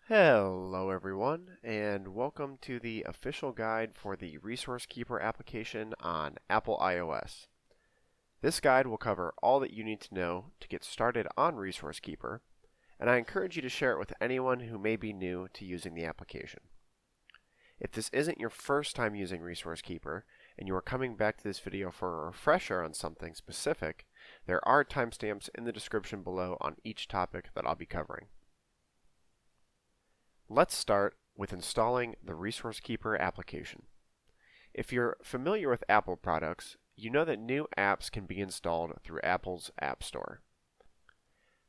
Hello everyone, and welcome to the official guide for the ResourceKeeper application on Apple iOS. This guide will cover all that you need to know to get started on ResourceKeeper, and I encourage you to share it with anyone who may be new to using the application. If this isn't your first time using ResourceKeeper, and you are coming back to this video for a refresher on something specific, there are timestamps in the description below on each topic that I'll be covering. Let's start with installing the ResourceKeeper application. If you're familiar with Apple products, you know that new apps can be installed through Apple's App Store.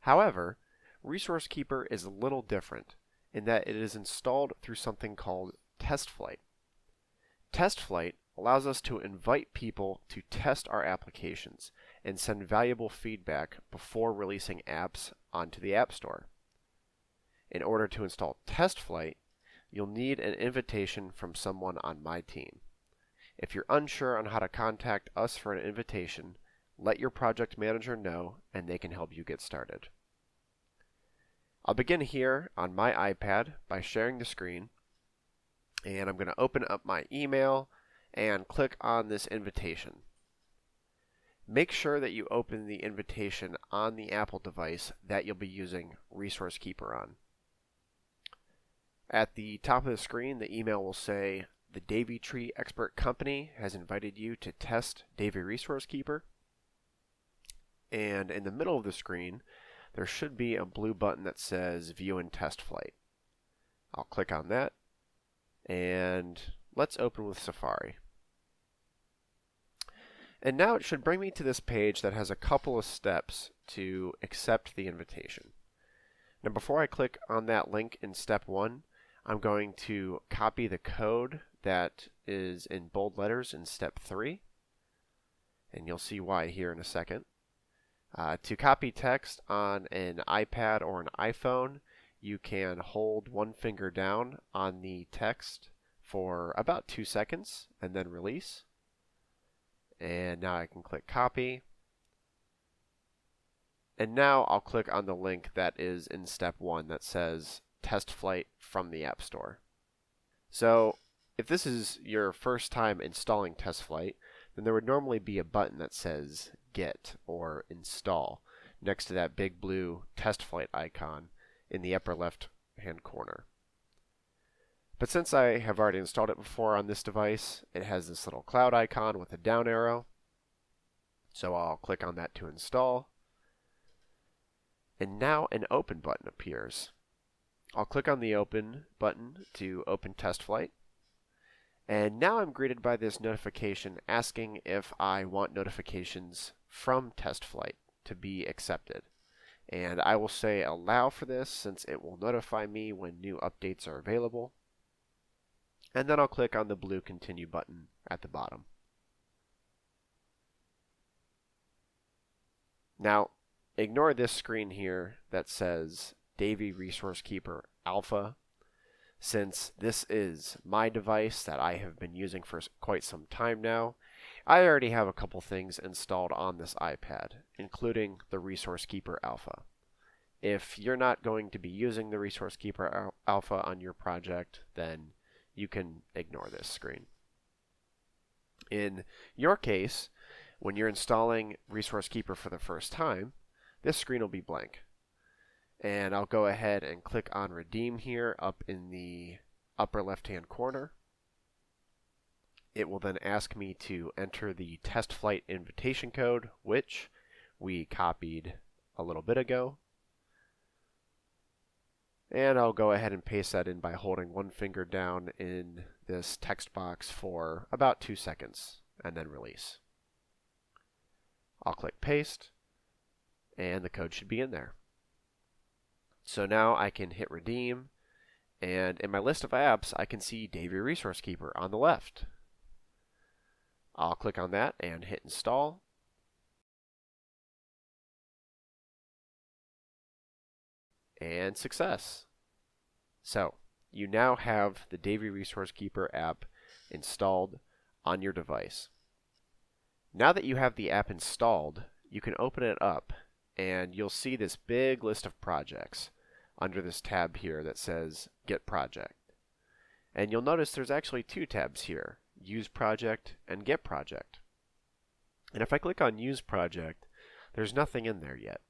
However, ResourceKeeper is a little different in that it is installed through something called TestFlight. TestFlight allows us to invite people to test our applications and send valuable feedback before releasing apps onto the App Store. In order to install TestFlight, you'll need an invitation from someone on my team. If you're unsure on how to contact us for an invitation, let your project manager know and they can help you get started. I'll begin here on my iPad by sharing the screen, and I'm going to open up my email and click on this invitation. Make sure that you open the invitation on the Apple device that you'll be using ResourceKeeper on. At the top of the screen, the email will say, "The Davy Tree Expert Company has invited you to test Davy ResourceKeeper." And in the middle of the screen, there should be a blue button that says View in TestFlight. I'll click on that, and let's open with Safari. And now it should bring me to this page that has a couple of steps to accept the invitation. Now before I click on that link in step 1, I'm going to copy the code that is in bold letters in step 3, and you'll see why here in a second. To copy text on an iPad or an iPhone, you can hold one finger down on the text for about 2 seconds and then release. And now I can click copy. And now I'll click on the link that is in step 1 that says TestFlight from the App Store. So if this is your first time installing TestFlight, then there would normally be a button that says Get or Install next to that big blue TestFlight icon in the upper left hand corner. But since I have already installed it before on this device, it has this little cloud icon with a down arrow. So I'll click on that to install. And now an Open button appears. I'll click on the Open button to open TestFlight. And now I'm greeted by this notification asking if I want notifications from TestFlight to be accepted. And I will say allow for this since it will notify me when new updates are available. And then I'll click on the blue Continue button at the bottom. Now, ignore this screen here that says Davy ResourceKeeper Alpha, since this is my device that I have been using for quite some time now. I already have a couple things installed on this iPad, including the ResourceKeeper Alpha. If you're not going to be using the ResourceKeeper Alpha on your project, then you can ignore this screen. In your case, when you're installing ResourceKeeper for the first time, this screen will be blank. And I'll go ahead and click on Redeem here up in the upper left-hand corner. It will then ask me to enter the TestFlight invitation code, which we copied a little bit ago. And I'll go ahead and paste that in by holding one finger down in this text box for about 2 seconds and then release. I'll click Paste, and the code should be in there. So now I can hit Redeem, and in my list of apps, I can see Davy ResourceKeeper on the left. I'll click on that and hit Install. And success. So, you now have the Davy ResourceKeeper app installed on your device. Now that you have the app installed, you can open it up and you'll see this big list of projects. under this tab here that says Get Project. And you'll notice there's actually two tabs here, Use Project and Get Project. And if I click on Use Project, there's nothing in there yet.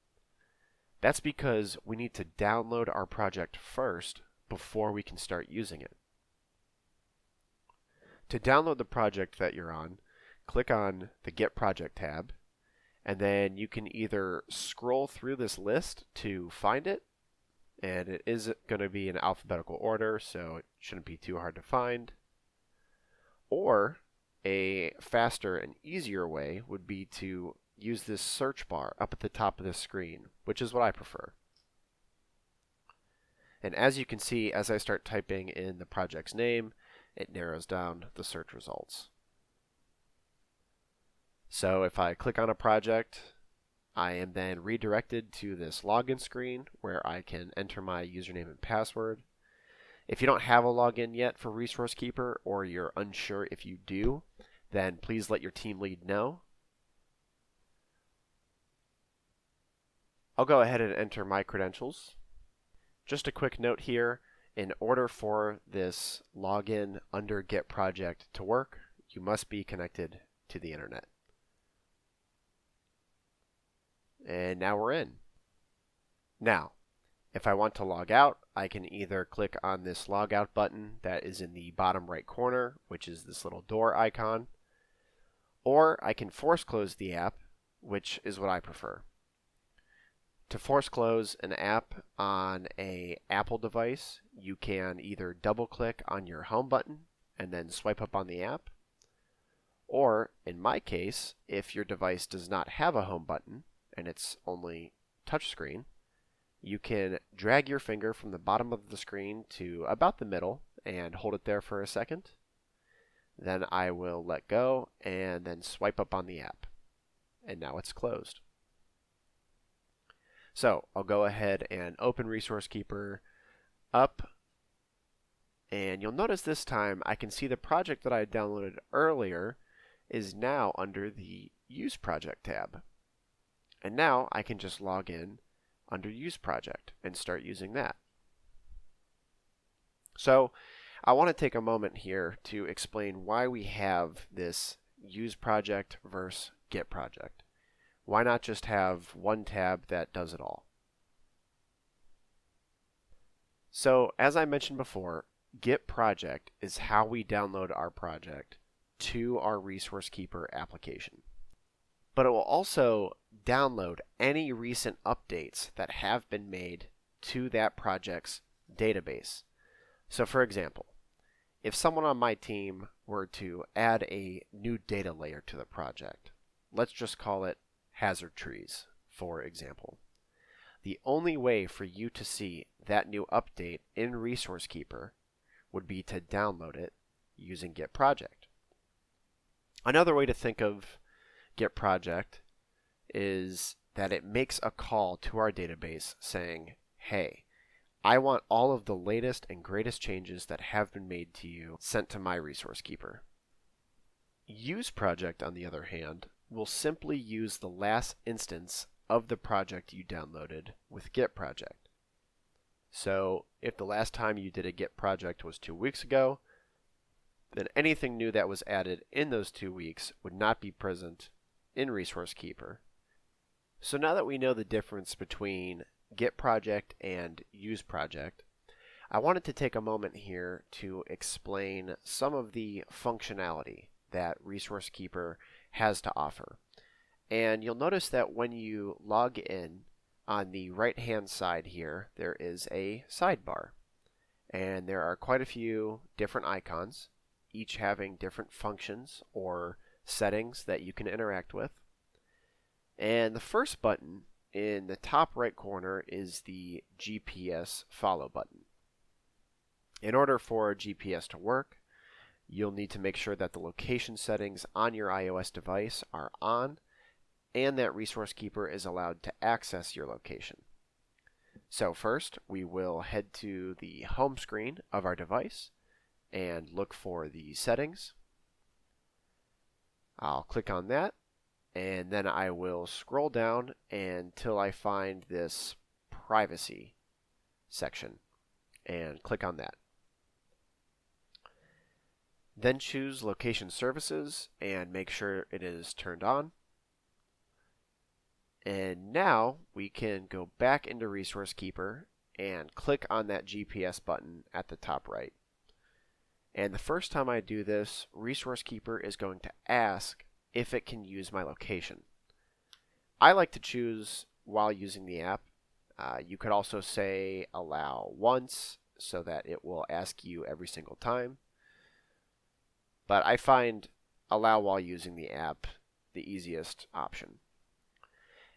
That's because we need to download our project first before we can start using it. To download the project that you're on, click on the Get Project tab, and then you can either scroll through this list to find it, and it is going to be in alphabetical order, so it shouldn't be too hard to find. Or a faster and easier way would be to use this search bar up at the top of the screen, which is what I prefer. And as you can see, as I start typing in the project's name, it narrows down the search results. So if I click on a project, I am then redirected to this login screen where I can enter my username and password. If you don't have a login yet for ResourceKeeper, or you're unsure if you do, then please let your team lead know. I'll go ahead and enter my credentials. Just a quick note here, in order for this login under Get Project to work, you must be connected to the internet. And now we're in. Now, if I want to log out, I can either click on this logout button that is in the bottom right corner, which is this little door icon, or I can force close the app, which is what I prefer. To force close an app on an Apple device, you can either double click on your home button and then swipe up on the app, or in my case, if your device does not have a home button and it's only touchscreen, you can drag your finger from the bottom of the screen to about the middle and hold it there for a second. Then I will let go and then swipe up on the app. And now it's closed. So I'll go ahead and open ResourceKeeper up, and you'll notice this time I can see the project that I downloaded earlier is now under the Use Project tab. And now I can just log in under Use Project and start using that. So I want to take a moment here to explain why we have this Use Project versus Get Project. Why not just have one tab that does it all? So as I mentioned before, Get Project is how we download our project to our ResourceKeeper application. But it will also download any recent updates that have been made to that project's database. So for example, if someone on my team were to add a new data layer to the project, let's just call it hazard trees, for example. The only way for you to see that new update in ResourceKeeper would be to download it using Get Project. Another way to think of Get Project is that it makes a call to our database saying, hey, I want all of the latest and greatest changes that have been made to you sent to my ResourceKeeper. Use Project, on the other hand, will simply use the last instance of the project you downloaded with Get Project. So if the last time you did a Get Project was 2 weeks ago, then anything new that was added in those 2 weeks would not be present in ResourceKeeper. So now that we know the difference between Get Project and Use Project, I wanted to take a moment here to explain some of the functionality that ResourceKeeper has to offer. And you'll notice that when you log in, on the right hand side here, there is a sidebar. And there are quite a few different icons, each having different functions or settings that you can interact with. And the first button in the top right corner is the GPS follow button. In order for GPS to work, you'll need to make sure that the location settings on your iOS device are on and that ResourceKeeper is allowed to access your location. So first, we will head to the home screen of our device and look for the settings. I'll click on that, and then I will scroll down until I find this privacy section and click on that. Then choose Location Services and make sure it is turned on. And now we can go back into ResourceKeeper and click on that GPS button at the top right. And the first time I do this, ResourceKeeper is going to ask if it can use my location. I like to choose while using the app. You could also say allow once so that it will ask you every single time. But I find allow while using the app the easiest option.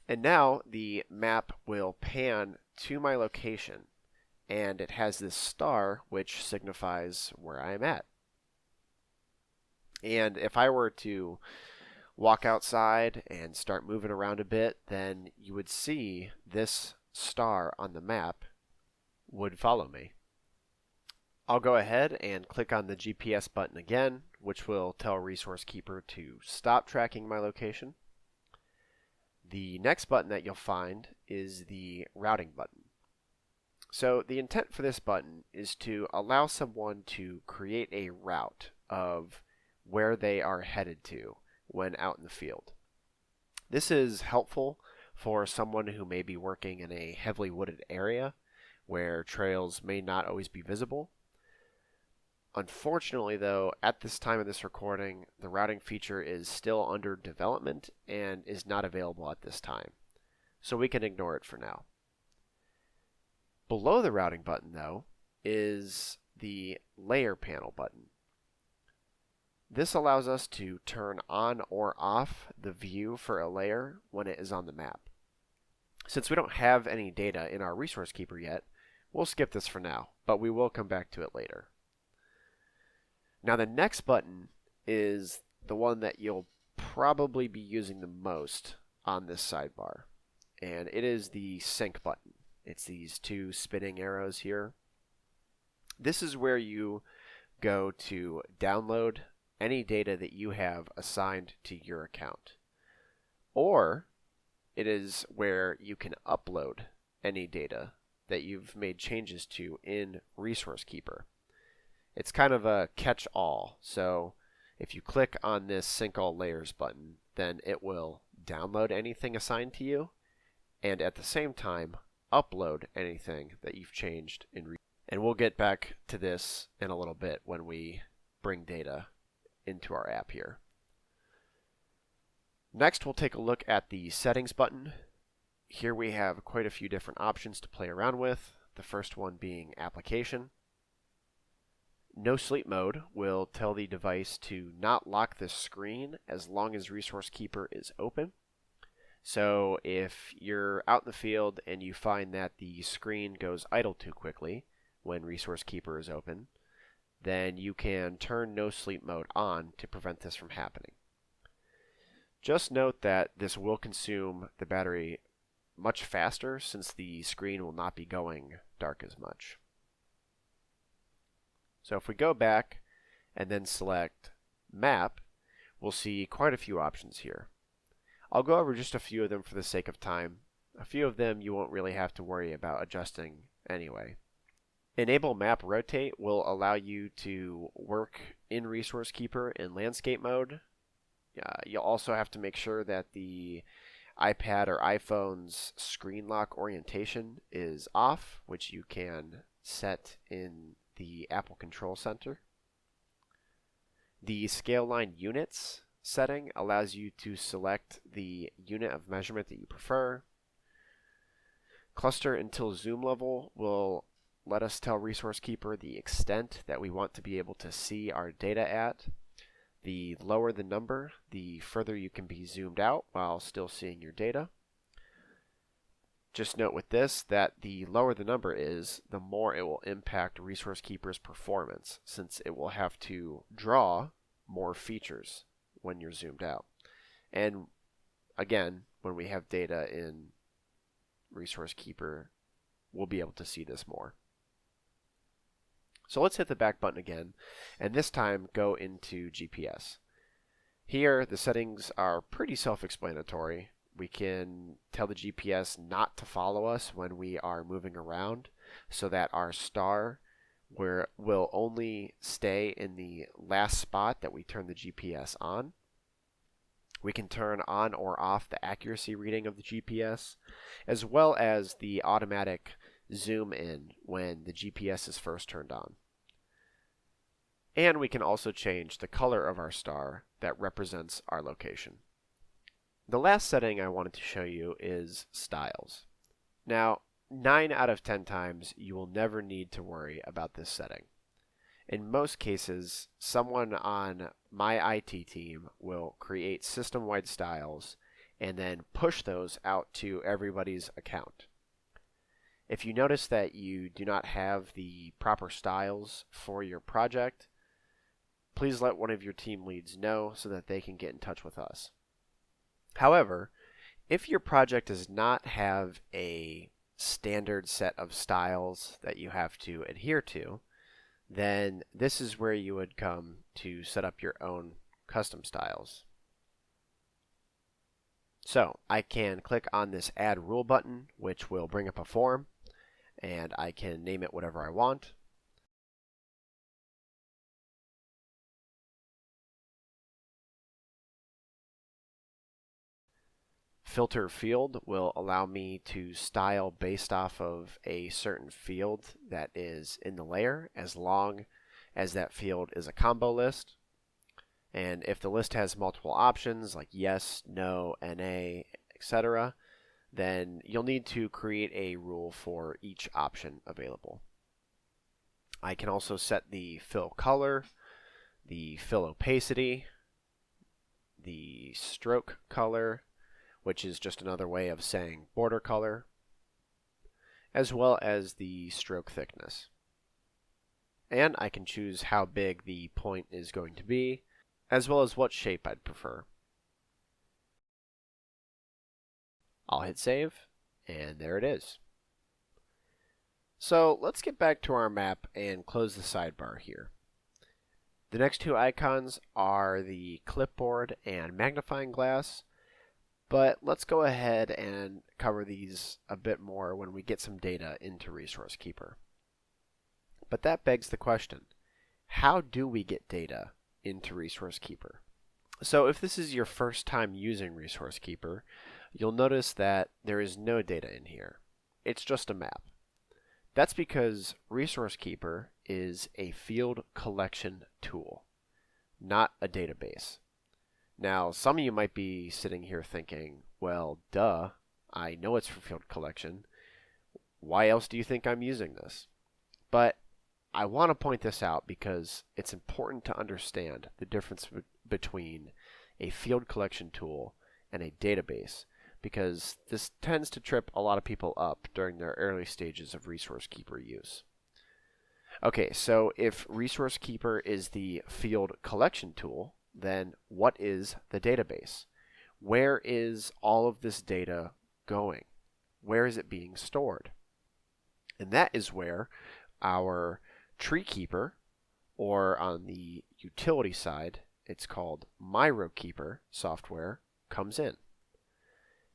And now the map will pan to my location, and it has this star which signifies where I'm at. And if I were to walk outside and start moving around a bit, then you would see this star on the map would follow me. I'll go ahead and click on the GPS button again, which will tell ResourceKeeper to stop tracking my location. The next button that you'll find is the routing button. So the intent for this button is to allow someone to create a route of where they are headed to when out in the field. This is helpful for someone who may be working in a heavily wooded area where trails may not always be visible. Unfortunately, though, at this time of this recording, the routing feature is still under development and is not available at this time, so we can ignore it for now. Below the routing button, though, is the layer panel button. This allows us to turn on or off the view for a layer when it is on the map. Since we don't have any data in our ResourceKeeper yet, we'll skip this for now, but we will come back to it later. Now the next button is the one that you'll probably be using the most on this sidebar, and it is the sync button. It's these two spinning arrows here. This is where you go to download any data that you have assigned to your account, or it is where you can upload any data that you've made changes to in ResourceKeeper. It's kind of a catch-all, so if you click on this Sync All Layers button, then it will download anything assigned to you, and at the same time, upload anything that you've changed in ResourceKeeper. And we'll get back to this in a little bit when we bring data into our app here. Next, we'll take a look at the Settings button. Here we have quite a few different options to play around with, the first one being Application. No sleep mode will tell the device to not lock the screen as long as ResourceKeeper is open. So if you're out in the field and you find that the screen goes idle too quickly when ResourceKeeper is open, then you can turn no sleep mode on to prevent this from happening. Just note that this will consume the battery much faster since the screen will not be going dark as much. So if we go back and then select Map, we'll see quite a few options here. I'll go over just a few of them for the sake of time. A few of them you won't really have to worry about adjusting anyway. Enable Map Rotate will allow you to work in ResourceKeeper in landscape mode. You'll also have to make sure that the iPad or iPhone's screen lock orientation is off, which you can set in the Apple Control Center. The Scale Line Units setting allows you to select the unit of measurement that you prefer. Cluster until zoom level will let us tell ResourceKeeper the extent that we want to be able to see our data at. The lower the number, the further you can be zoomed out while still seeing your data. Just note with this that the lower the number is, the more it will impact ResourceKeeper's performance, since it will have to draw more features when you're zoomed out. And again, when we have data in ResourceKeeper, we'll be able to see this more. So let's hit the back button again, and this time go into GPS. Here, the settings are pretty self-explanatory. We can tell the GPS not to follow us when we are moving around. so that our star will only stay in the last spot that we turn the GPS on. We can turn on or off the accuracy reading of the GPS, as well as the automatic zoom in when the GPS is first turned on. And we can also change the color of our star that represents our location. The last setting I wanted to show you is styles. Now, 9 out of 10 times you will never need to worry about this setting. In most cases, someone on my IT team will create system-wide styles and then push those out to everybody's account. If you notice that you do not have the proper styles for your project, please let one of your team leads know so that they can get in touch with us. However, if your project does not have a standard set of styles that you have to adhere to, then this is where you would come to set up your own custom styles. So I can click on this Add Rule button, which will bring up a form, and I can name it whatever I want. Filter field will allow me to style based off of a certain field that is in the layer, as long as that field is a combo list. And if the list has multiple options like yes, no, NA, etc., then you'll need to create a rule for each option available. I can also set the fill color, the fill opacity, the stroke color, which is just another way of saying border color, as well as the stroke thickness. And I can choose how big the point is going to be, as well as what shape I'd prefer. I'll hit save, and there it is. So let's get back to our map and close the sidebar here. The next two icons are the clipboard and magnifying glass, but let's go ahead and cover these a bit more when we get some data into ResourceKeeper. But that begs the question, how do we get data into ResourceKeeper? So if this is your first time using ResourceKeeper, you'll notice that there is no data in here. It's just a map. That's because ResourceKeeper is a field collection tool, not a database. Now, some of you might be sitting here thinking, well, duh, I know it's for field collection. Why else do you think I'm using this? But I want to point this out because it's important to understand the difference between a field collection tool and a database, because this tends to trip a lot of people up during their early stages of ResourceKeeper use. Okay, so if ResourceKeeper is the field collection tool, then what is the database? Where is all of this data going? Where is it being stored? And that is where our tree keeper, or on the utility side, it's called ResourceKeeper software, comes in.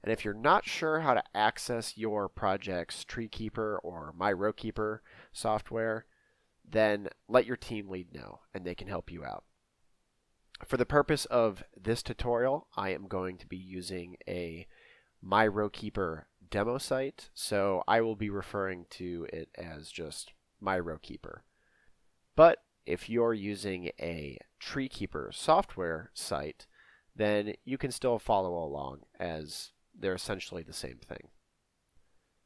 And if you're not sure how to access your project's tree keeper or ResourceKeeper software, then let your team lead know and they can help you out. For the purpose of this tutorial, I am going to be using a ResourceKeeper demo site, so I will be referring to it as just ResourceKeeper. But if you're using a TreeKeeper software site, then you can still follow along, as they're essentially the same thing.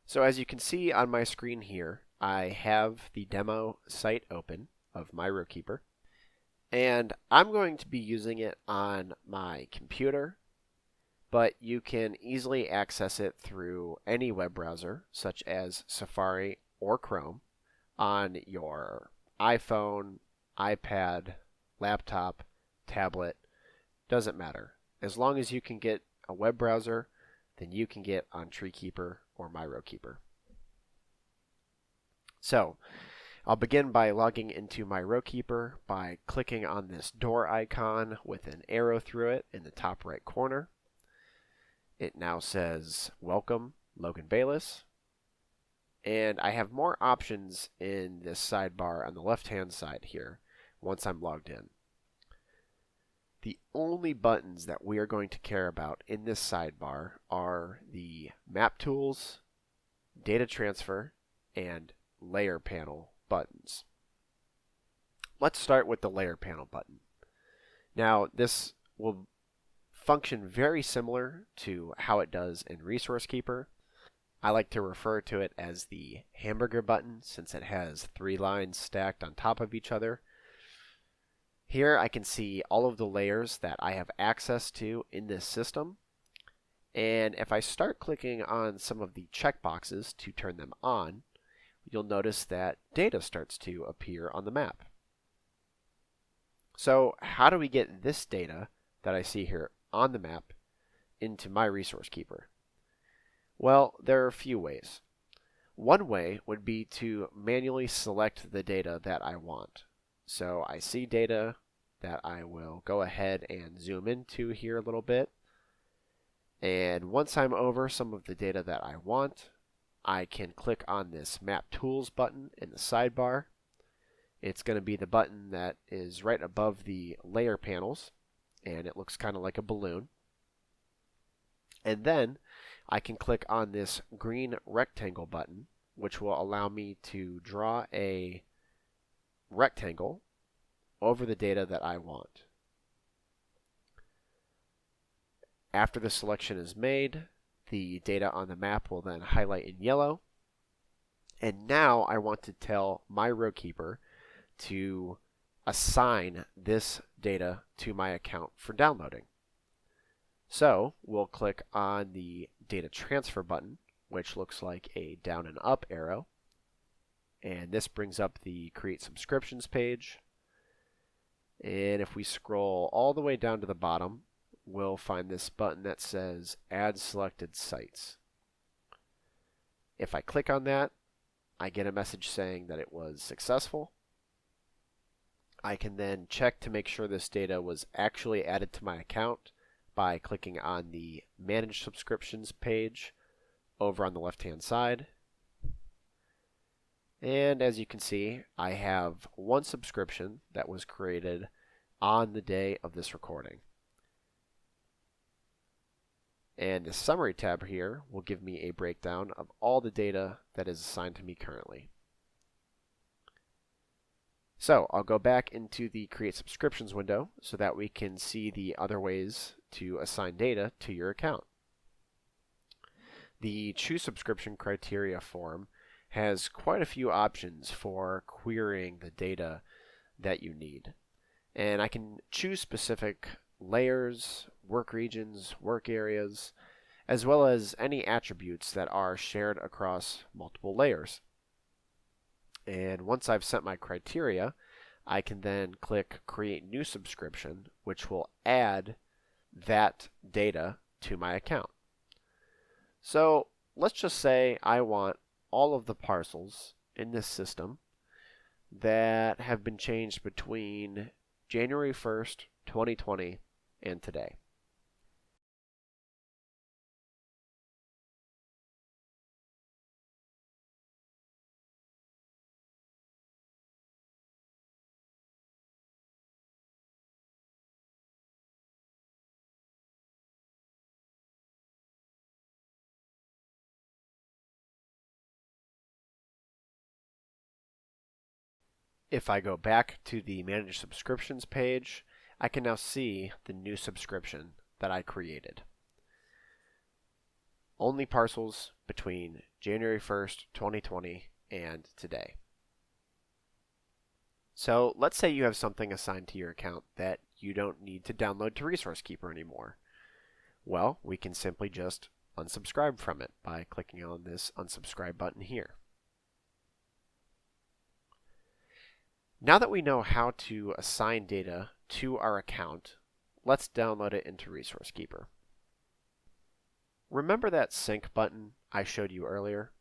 So as you can see on my screen here, I have the demo site open of ResourceKeeper. And I'm going to be using it on my computer, but you can easily access it through any web browser, such as Safari or Chrome, on your iPhone, iPad, laptop, tablet, doesn't matter. As long as you can get a web browser, then you can get on TreeKeeper or ResourceKeeper. So, I'll begin by logging into ResourceKeeper by clicking on this door icon with an arrow through it in the top right corner. It now says, "Welcome, Logan Bayless." And I have more options in this sidebar on the left-hand side here once I'm logged in. The only buttons that we are going to care about in this sidebar are the Map Tools, Data Transfer, and Layer Panel buttons. Let's start with the Layer Panel button. Now, this will function very similar to how it does in ResourceKeeper. I like to refer to it as the hamburger button since it has 3 lines stacked on top of each other. Here I can see all of the layers that I have access to in this system. And if I start clicking on some of the checkboxes to turn them on, you'll notice that data starts to appear on the map. So how do we get this data that I see here on the map into my ResourceKeeper? Well, there are a few ways. One way would be to manually select the data that I want. So I see data that I will go ahead and zoom into here a little bit. And once I'm over some of the data that I want, I can click on this Map Tools button in the sidebar. It's going to be the button that is right above the layer panels, and it looks kind of like a balloon. And then I can click on this green rectangle button, which will allow me to draw a rectangle over the data that I want. After the selection is made, the data on the map will then highlight in yellow. And now I want to tell my ResourceKeeper to assign this data to my account for downloading. So we'll click on the Data Transfer button, which looks like a down and up arrow. And this brings up the Create Subscriptions page. And if we scroll all the way down to the bottom, we'll find this button that says Add Selected Sites. If I click on that, I get a message saying that it was successful. I can then check to make sure this data was actually added to my account by clicking on the Manage Subscriptions page over on the left-hand side. And as you can see, I have one subscription that was created on the day of this recording. And the Summary tab here will give me a breakdown of all the data that is assigned to me currently. So I'll go back into the Create Subscriptions window so that we can see the other ways to assign data to your account. The Choose Subscription Criteria form has quite a few options for querying the data that you need. And I can choose specific layers, work regions, work areas, as well as any attributes that are shared across multiple layers. And once I've set my criteria, I can then click Create New Subscription, which will add that data to my account. So let's just say I want all of the parcels in this system that have been changed between January 1st, 2020 and today. If I go back to the Manage Subscriptions page, I can now see the new subscription that I created. Only parcels between January 1st, 2020 and today. So let's say you have something assigned to your account that you don't need to download to ResourceKeeper anymore. Well, we can simply just unsubscribe from it by clicking on this unsubscribe button here. Now that we know how to assign data to our account, let's download it into ResourceKeeper. Remember that sync button I showed you earlier?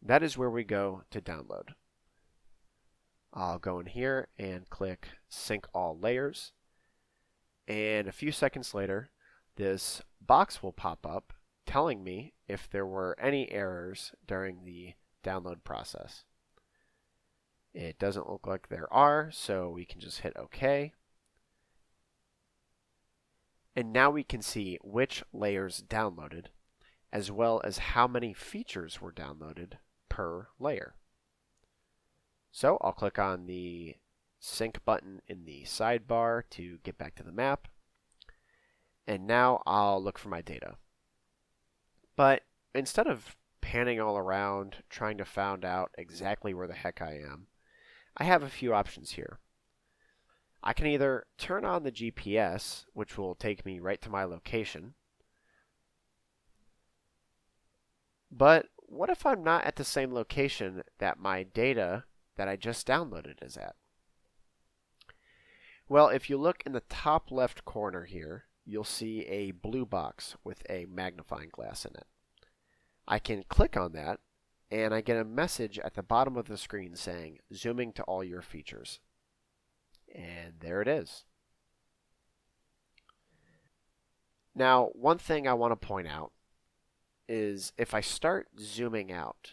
That is where we go to download. I'll go in here and click Sync All Layers, and a few seconds later, this box will pop up telling me if there were any errors during the download process. It doesn't look like there are, so we can just hit OK. And now we can see which layers downloaded, as well as how many features were downloaded per layer. So I'll click on the sync button in the sidebar to get back to the map. And now I'll look for my data. But instead of panning all around, trying to find out exactly where the heck I am, I have a few options here. I can either turn on the GPS, which will take me right to my location. But what if I'm not at the same location that my data that I just downloaded is at? Well, if you look in the top left corner here, you'll see a blue box with a magnifying glass in it. I can click on that, and I get a message at the bottom of the screen saying, zooming to all your features. And there it is. Now, one thing I want to point out is if I start zooming out,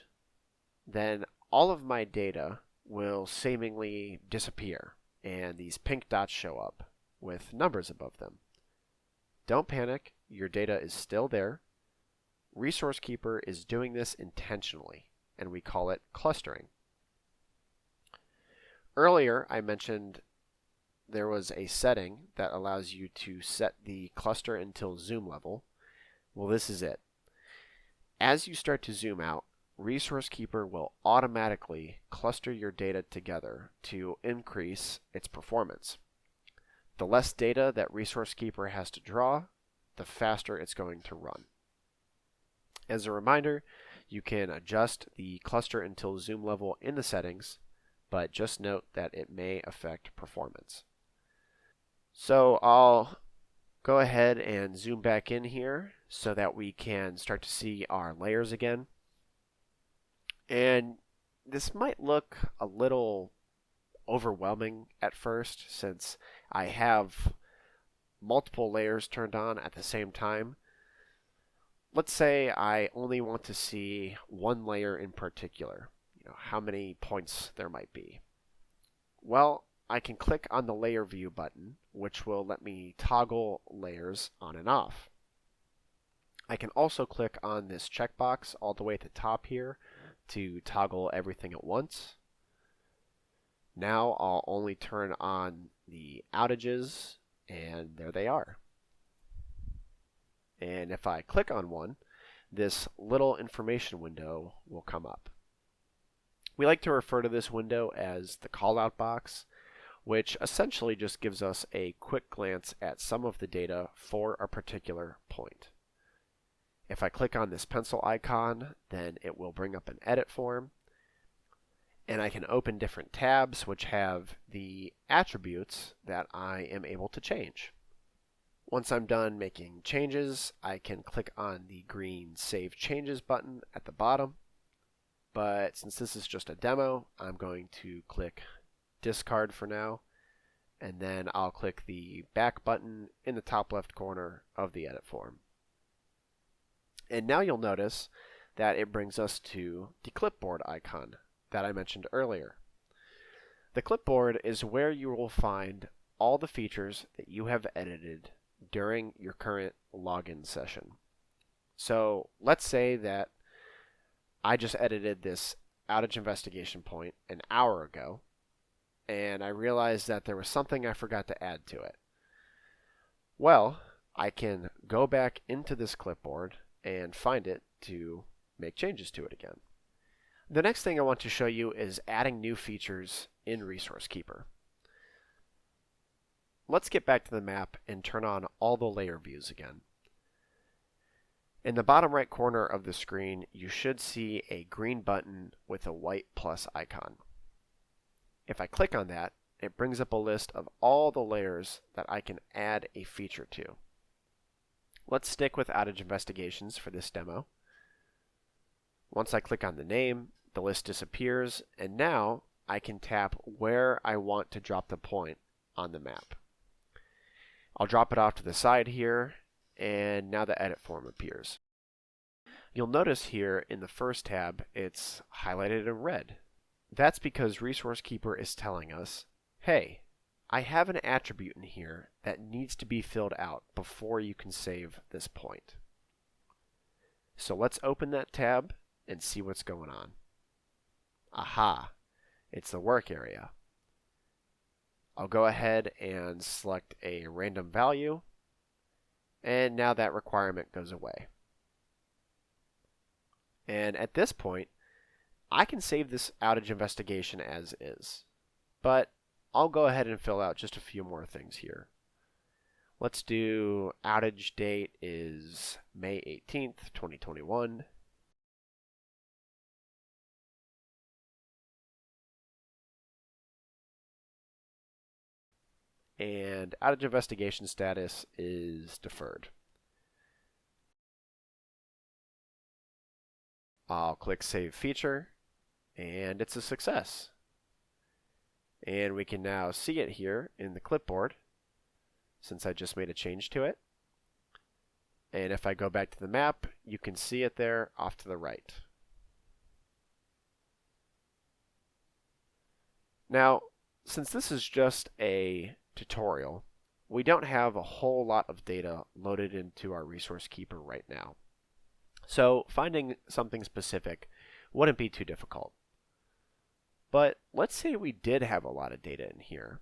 then all of my data will seemingly disappear, and these pink dots show up with numbers above them. Don't panic, your data is still there. ResourceKeeper is doing this intentionally, and we call it clustering. Earlier, I mentioned there was a setting that allows you to set the cluster until zoom level. Well, this is it. As you start to zoom out, ResourceKeeper will automatically cluster your data together to increase its performance. The less data that ResourceKeeper has to draw, the faster it's going to run. As a reminder, you can adjust the cluster until zoom level in the settings, but just note that it may affect performance. So I'll go ahead and zoom back in here so that we can start to see our layers again. And this might look a little overwhelming at first since I have multiple layers turned on at the same time. Let's say I only want to see one layer in particular, how many points there might be. Well, I can click on the layer view button, which will let me toggle layers on and off. I can also click on this checkbox all the way at the top here to toggle everything at once. Now I'll only turn on the outages, and there they are. And if I click on one, this little information window will come up. We like to refer to this window as the callout box, which essentially just gives us a quick glance at some of the data for a particular point. If I click on this pencil icon, then it will bring up an edit form, and I can open different tabs which have the attributes that I am able to change. Once I'm done making changes, I can click on the green Save Changes button at the bottom. But since this is just a demo, I'm going to click Discard for now, and then I'll click the back button in the top left corner of the edit form. And now you'll notice that it brings us to the clipboard icon that I mentioned earlier. The clipboard is where you will find all the features that you have edited during your current login session. So let's say that I just edited this outage investigation point an hour ago, and I realized that there was something I forgot to add to it. Well, I can go back into this clipboard and find it to make changes to it again. The next thing I want to show you is adding new features in ResourceKeeper. Let's get back to the map and turn on all the layer views again. In the bottom right corner of the screen, you should see a green button with a white plus icon. If I click on that, it brings up a list of all the layers that I can add a feature to. Let's stick with outage investigations for this demo. Once I click on the name, the list disappears, and now I can tap where I want to drop the point on the map. I'll drop it off to the side here, and now the edit form appears. You'll notice here in the first tab it's highlighted in red. That's because ResourceKeeper is telling us, hey, I have an attribute in here that needs to be filled out before you can save this point. So let's open that tab and see what's going on. Aha, it's the work area. I'll go ahead and select a random value, and now that requirement goes away. And at this point, I can save this outage investigation as is, but I'll go ahead and fill out just a few more things here. Let's do outage date is May 18th, 2021. And outage investigation status is deferred. I'll click Save Feature, and it's a success. And we can now see it here in the clipboard, since I just made a change to it. And if I go back to the map, you can see it there off to the right. Now, since this is just a tutorial, we don't have a whole lot of data loaded into our ResourceKeeper right now. So finding something specific wouldn't be too difficult. But let's say we did have a lot of data in here.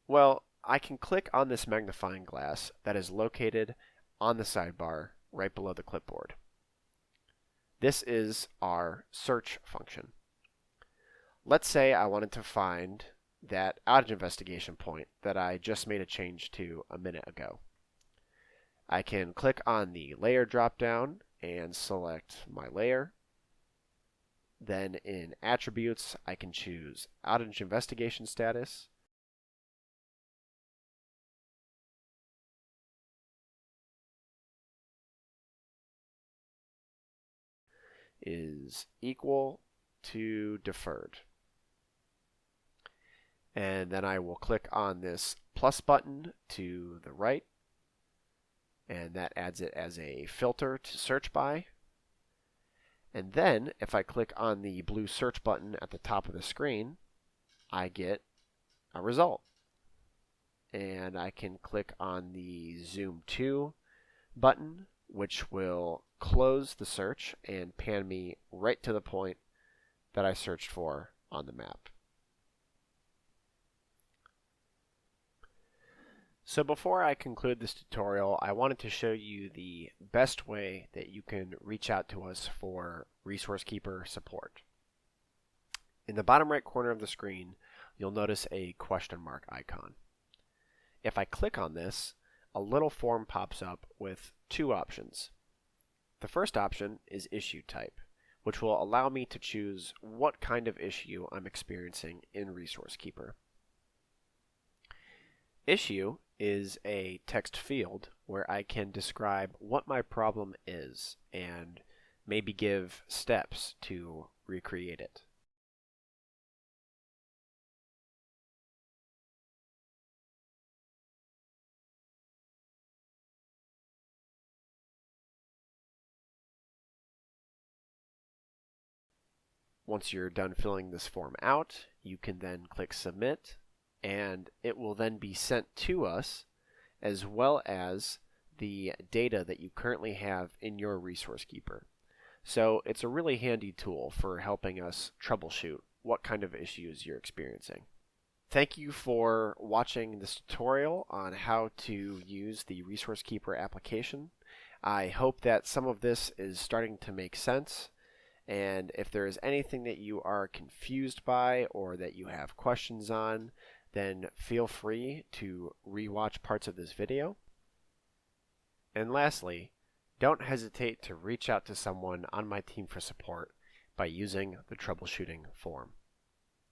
Well, I can click on this magnifying glass that is located on the sidebar right below the clipboard. This is our search function. Let's say I wanted to find that outage investigation point that I just made a change to a minute ago. I can click on the layer drop-down and select my layer. Then in attributes, I can choose outage investigation status. Is equal to deferred. And then I will click on this plus button to the right, and that adds it as a filter to search by. And then if I click on the blue search button at the top of the screen, I get a result. And I can click on the zoom to button, which will close the search and pan me right to the point that I searched for on the map. So before I conclude this tutorial, I wanted to show you the best way that you can reach out to us for ResourceKeeper support. In the bottom right corner of the screen, you'll notice a question mark icon. If I click on this, a little form pops up with two options. The first option is issue type, which will allow me to choose what kind of issue I'm experiencing in ResourceKeeper. Issue is a text field where I can describe what my problem is and maybe give steps to recreate it. Once you're done filling this form out, you can then click Submit, and it will then be sent to us, as well as the data that you currently have in your ResourceKeeper. So it's a really handy tool for helping us troubleshoot what kind of issues you're experiencing. Thank you for watching this tutorial on how to use the ResourceKeeper application. I hope that some of this is starting to make sense. And if there is anything that you are confused by or that you have questions on, then feel free to rewatch parts of this video. And lastly, don't hesitate to reach out to someone on my team for support by using the troubleshooting form.